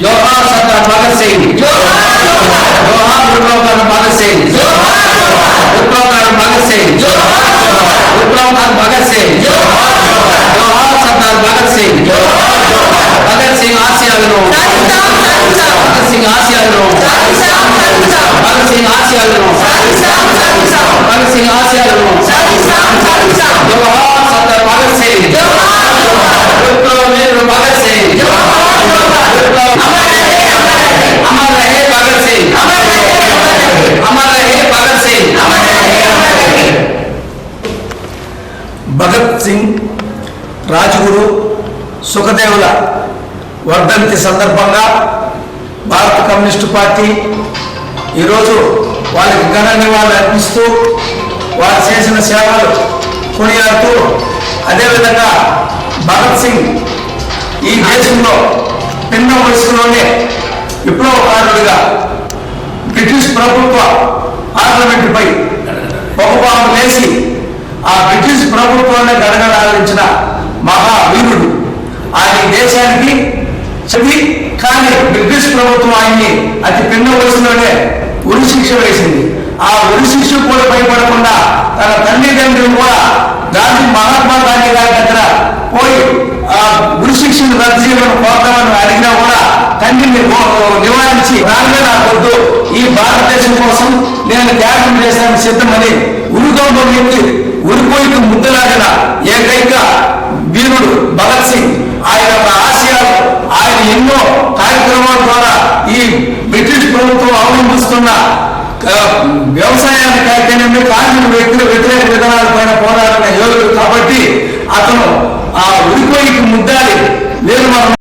जोहार सरदार भगत सिंह, जोहार विप्लवकर भगत सिंह, विप्लवकर भगत सिंह, विप्लवकर भगत सिंह, जोहार सरदार भगत सिंह, भगत सिंह आसियानो, भगत सिंह आसियानो, भगत सिंह आसियानो, भगत सिंह आसियानो, जोहार सरदार भगत सिंह, विप्लववीर भगत सिंह, अमर रहे भगत सिंह, अमर रहे भगत सिंह। భగత్ సింగ్ రాజ్గురు సుఖదేవుల వర్ధంతి సందర్భంగా భారత కమ్యూనిస్టు పార్టీ ఈరోజు వాళ్ళకి ఘన నివాళులు అర్పిస్తూ వారు చేసిన సేవలు కొనియాడుతూ అదేవిధంగా భగత్ సింగ్ ఈ దేశంలో పిన్న వయసులోనే విప్లవకారుడిగా బ్రిటిష్ ప్రభుత్వ పార్లమెంటుపై బహుబాము వేసి ఆ బ్రిటిష్ ప్రభుత్వాన్ని గడగడాలించిన మహావీరుడు. ఆయన దేశానికి చదివి కానీ బ్రిటిష్ ప్రభుత్వం ఆయన్ని అతి పిన్న వయసులోనే ఉరి శిక్ష వేసింది. ఆ ఉరి శిక్ష కూడా భయపడకుండా తన తల్లిదండ్రులు కూడా మహాత్మా గాంధీ గారి దగ్గర పోయి ఆ ఉరి శిక్షను రద్దు చేయమని కోరతామని అడిగినా కూడా తండ్రిని నివారించి రాగా నాకొద్దు, ఈ భారతదేశం కోసం నేను త్యాగం చేశాను సిద్ధమని ఉరిగొంబం ఎత్తి ఉరిపోయిన ముద్దలాగిన ఏకైక వీరుడు భగత్ సింగ్. ఆయన ఆశయాలు ఆయన ఎన్నో కార్యక్రమాల ద్వారా ఈ బ్రిటిష్ ప్రభుత్వం అవలంబిస్తున్న వ్యవసాయానికి అయితేనేమి కార్మిక వ్యతిరేక విధానాల పైన పోరాడిన యోధుడు కాబట్టి అతను ఆ ఉరిపోయికి ముద్దాలి లేదు మనం